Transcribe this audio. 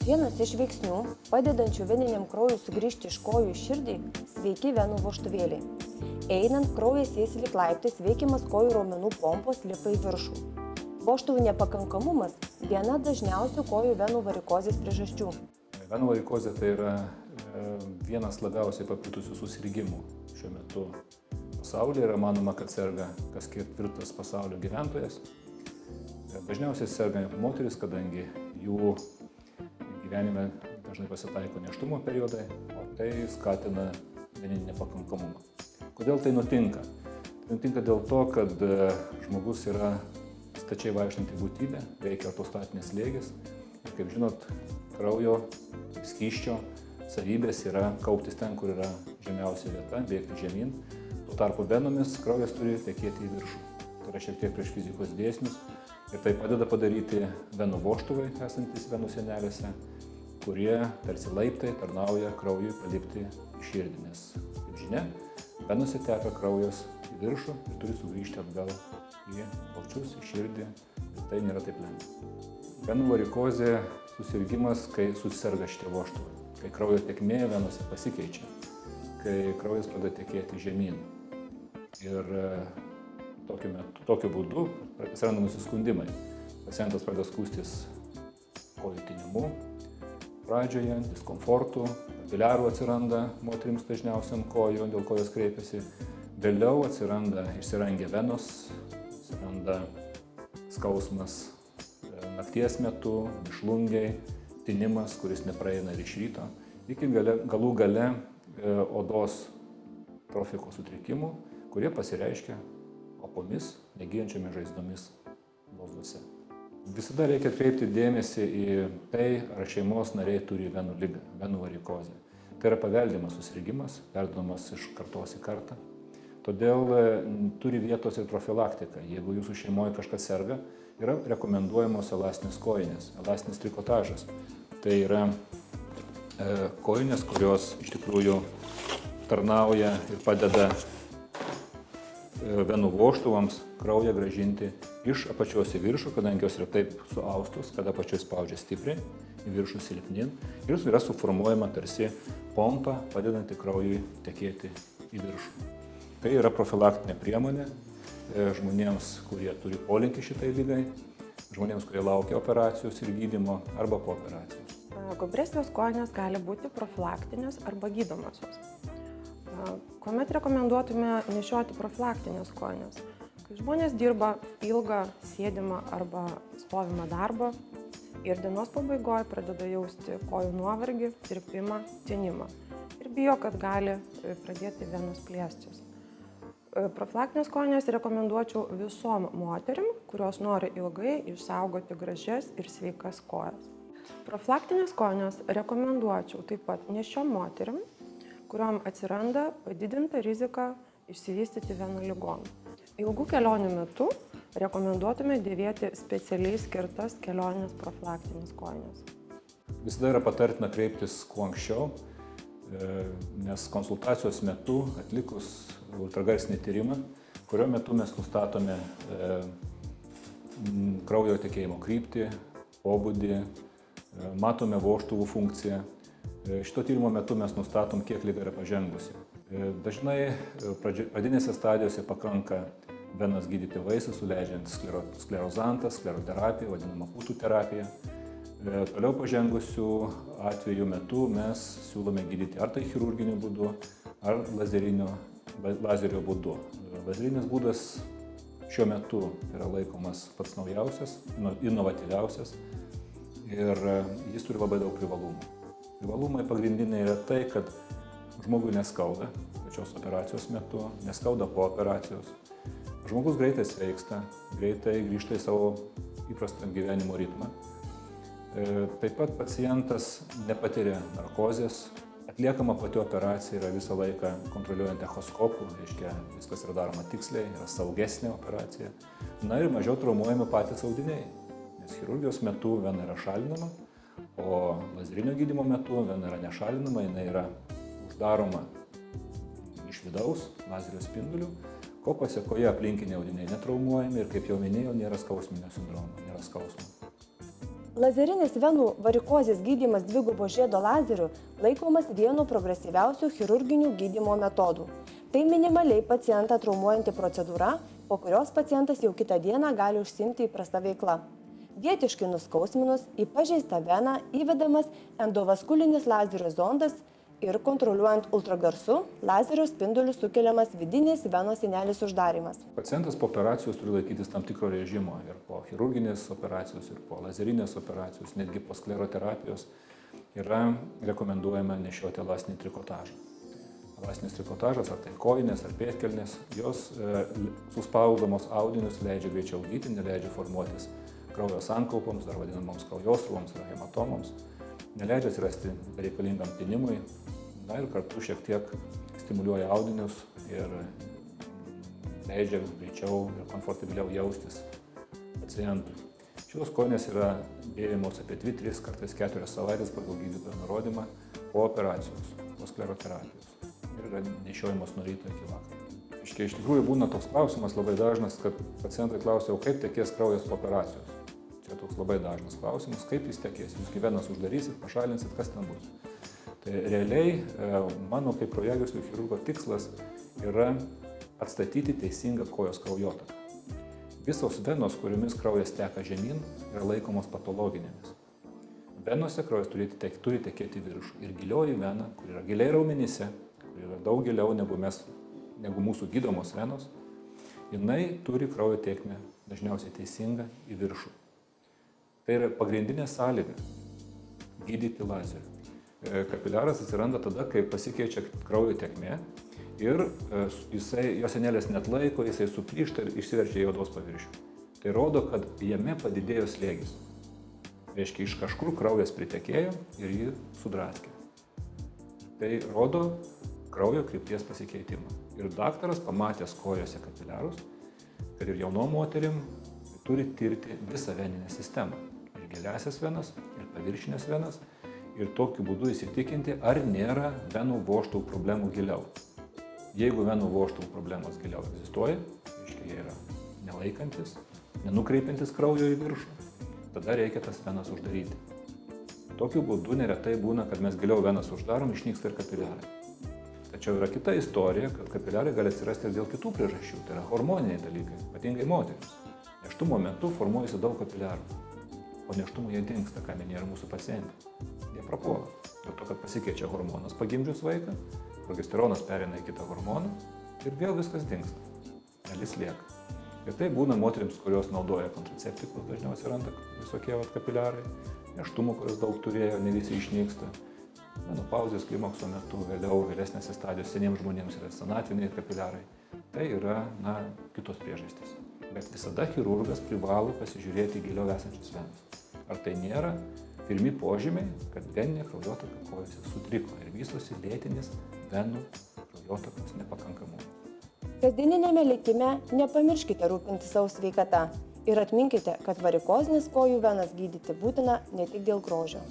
Vienas iš veiksnių, padedančių veniniam kraujui sugrįžti iš kojų į širdį, sveiki venų vožtuvėliai. Einant, kraujas eis lyg laiptais, veikiamas kojų raumenų pompos lipa į viršų. Vožtuvų nepakankamumas – viena dažniausių kojų venų varikozės priežasčių. Venų varikozė tai yra vienas labiausiai paplitusių susirgimų šiuo metu pasaulyje. Yra manoma, kad serga kas ketvirtas pasaulio gyventojas. Dažniausiai serga moteris, kadangi jų gyvenime dažnai pasitaiko nėštumo periodai, o tai skatina veninį nepakankamumą. Kodėl tai nutinka? Tai nutinka dėl to, kad žmogus yra stačiai vaikštanti būtybė, veikia ortostatinės slėgis. Ir kaip žinot, kraujo skysčio savybės yra kauptis ten, kur yra žemiausia vieta, bėgti žemyn. Tuo tarpu venomis kraujas turi tekėti į viršų. Tai yra šiek tiek prieš fizikos dėsnius. Ir tai padeda padaryti venų vožtuvai, esantis venų sienelėse, kurie tarsi laiptai tarnauja kraujui palipti į širdį. Nes, kaip žinia, venose teka kraujas į viršų ir turi sugrįžti atgal į plaučius, į širdį. Ir tai nėra taip lengva. Venų varikozė susirgimas, kai susiserga šitie vožtuvai. Kai kraujo tėkmė venose pasikeičia, kai kraujas pradeda tekėti žemyn. Ir tokiu būdu atsiranda nusiskundimai. Pacientas pradeda skųstis kojų tinimu, pradžioje diskomfortų, kapiliarų atsiranda moterims dažniausiam kojų, dėl ko jos kreipiasi. Vėliau atsiranda išsirangę venos, atsiranda skausmas nakties metu, mišlungiai, tinimas, kuris nepraeina ir iš ryto, iki galų gale odos trofiko sutrikimų, kurie pasireiškia opomis, negyjančiomis žaizdomis blauzdose. Visada reikia atkreipti dėmesį į tai, ar šeimos nariai turi venų ligą, venų varikozę. Tai yra paveldimas susirgimas, perduodamas iš kartos į kartą. Todėl turi vietos ir profilaktika. Jeigu jūsų šeimoje kažkas serga, yra rekomenduojamos elastinės kojinės, elastinis trikotažas. Tai yra kojinės, kurios iš tikrųjų tarnauja ir padeda venų vožtuvams kraują grąžinti iš apačios į viršų, kadangi jos yra taip suaustos, kad apačioj spaudžia stipriai, į viršų silpnin ir yra suformuojama tarsi pompa, padedanti kraujui tekėti į viršų. Tai yra profilaktinė priemonė žmonėms, kurie turi polinkį šitai ligai, žmonėms, kurie laukia operacijos ir gydymo arba po operacijos. Kompresinės kojinės gali būti profilaktinės arba gydomosios. Kuomet rekomenduotume nešioti profilaktinės kojinės? Kai žmonės dirba ilgą sėdimą arba stovimą darbą ir dienos pabaigoje pradeda jausti kojų nuovargį, tirpimą, tinimą ir bijo, kad gali pradėti venos plėstis. Profilaktinės kojinės rekomenduočiau visom moterim, kurios nori ilgai išsaugoti gražias ir sveikas kojas. Profilaktinės kojinės rekomenduočiau taip pat nešiom moterim, kuriom atsiranda padidinta rizika išsivystyti venų ligom. Ilgų kelionių metu rekomenduotume dėvėti specialiai skirtas kelionės profilaktinės kojinės. Visada yra patartina kreiptis kuo anksčiau, nes konsultacijos metu atlikus ultragarsinį tyrimą, kurio metu mes nustatome kraujo tekėjimo kryptį, pobūdį, matome vožtuvų funkciją. Šito tyrimo metu mes nustatom, kiek liga yra pažengusi. Dažnai pradinėse stadijose pakanka venas gydyti vaisius, suleidžiant sklerozantą, skleroterapiją, vadinamą putų terapiją. Toliau pažengusių atvejų metu mes siūlome gydyti ar tai chirurginiu būdu, ar lazerio būdu. Lazerinis būdas šiuo metu yra laikomas pats naujausias, inovatyviausias ir jis turi labai daug privalumų. Privalumai pagrindiniai yra tai, kad žmogui neskauda pačios operacijos metu, neskauda po operacijos. Žmogus greitai sveiksta, greitai grįžta į savo įprastą gyvenimo ritmą. Taip pat pacientas nepatiria narkozės, atliekama pati operacija yra visą laiką kontroliuojant echoskopų, reiškia viskas yra daroma tiksliai, yra saugesnė operacija. Na ir mažiau traumuojami patys audiniai, nes chirurgijos metu vena yra šalinama, o lazerinio gydymo metu vena yra nešalinama, jinai yra uždaroma iš vidaus lazerio spinduliu, ko pasėkoje aplinkiniai audiniai netraumuojami ir, kaip jau minėjau, nėra skausminio sindromo, nėra skausmo. Lazerinis venų varikozės gydymas dvigubo žiedo lazeriu laikomas vienu progresyviausių chirurginių gydymo metodų. Tai minimaliai pacientą traumuojanti procedūra, po kurios pacientas jau kitą dieną gali užsiimti įprastą veiklą. Vietiškai nuskausminus į pažeistą veną įvedamas endovaskulinis lazerio zondas ir kontroliuojant ultragarsu lazerio spinduliu sukeliamas vidinis venos sienelės uždarimas. Pacientas po operacijos turi laikytis tam tikro režimo ir po chirurginės operacijos, ir po lazerinės operacijos, netgi po skleroterapijos yra rekomenduojama nešioti elastinį trikotažą. Elastinis trikotažas, ar tai kojinės, ar pėdkelnės, jos suspausdamos audinius leidžia greičiau gydyti, neleidžia formuotis kraujo sankaupoms, dar vadinamoms kraujosruvoms ar hematomoms, neleidžia atsirasti bereikalingam tinimui, na ir kartu šiek tiek stimuliuoja audinius ir leidžia greičiau ir komfortabiliau jaustis pacientui. Šios kojinės yra dėvimos apie 2-3 kartais 4 savaitės pagal gydytojo nurodymą po operacijos, po skleroterapijos ir yra nešiojamos nuo ryto iki vakaro. Iš tikrųjų būna toks klausimas labai dažnas, kad pacientai klausia, o kaip tekės kraujas po operacijos. Čia toks labai dažnas klausimas, kaip jis tekės. Jūs venas uždarysit, pašalinsit, kas ten bus. Tai realiai mano kaip kraujagyslių chirurgo tikslas yra atstatyti teisingą kojos kraujotaką. Visos venos, kuriomis kraujas teka žemyn, yra laikomos patologinėmis. Venose kraujas turi tekėti į viršų. Ir gilioji vena, kur yra giliai raumenyse, kur yra daug giliau negu mūsų gydomos venos, jinai turi kraujo tėkmę dažniausiai teisingą į viršų. Tai yra pagrindinė sąlyga gydyti lazeriu. Kapiliaras atsiranda tada, kai pasikeičia kraujo tėkmė ir jo sienelės neatlaiko, jisai suplyšta ir išsiverčia į odos paviršių. Tai rodo, kad jame padidėjo slėgis. Reiškia, iš kažkur kraujas pritekėjo ir jį sudraskė. Tai rodo kraujo krypties pasikeitimą. Ir daktaras, pamatęs kojose kapiliarus, kad ir jaunom moterim turi tirti visą veninę sistemą. Ir giliasias venas, ir paviršinės venas. Ir tokiu būdu įsitikinti, ar nėra venų vožtuvų problemų giliau. Jeigu venų vožtuvų problemos giliau egzistuoja, reiškia, jie yra nelaikantis, nenukreipiantis kraujo į viršų, tada reikia tas venas uždaryti. Tokiu būdu neretai būna, kad mes giliau venas uždarom, išnyksta ir kapiliarai. Tačiau yra kita istorija, kad kapiliarai gali atsirasti ir dėl kitų priežasčių, tai yra hormoniniai dalykai, ypatingai moterims. Nėštumo metu formuojasi daug kapiliarų, o nėštumo jie dingsta, ką minėjo ir mūsų pacientė. Jie prapuola, dėl to, kad pasikeičia hormonas pagimdžius vaiką, progesteronas pereina į kitą hormoną ir vėl viskas dingsta, dalis lieka. Ir tai būna moterims, kurios naudoja kontraceptikus, dažniausiai randa visokie kapiliarai, nėštumo, kuris daug turėjo, ne visi išnyksta. Menopauzės, klimakso metu, vėlesnėse stadijos seniems žmonėms yra senatviniai kapiliarai. Tai yra, kitos priežastys. Bet visada chirurgas privalo pasižiūrėti giliau esančias venas. Ar tai nėra pirmi požymiai, kad veninė kraujotaka kojose sutriko ir vystosi lėtinis venų kraujotakos nepakankamumas. Kasdieninėme likime nepamirškite rūpinti savo sveikata ir atminkite, kad varikozines kojų venas gydyti būtina ne tik dėl grožio.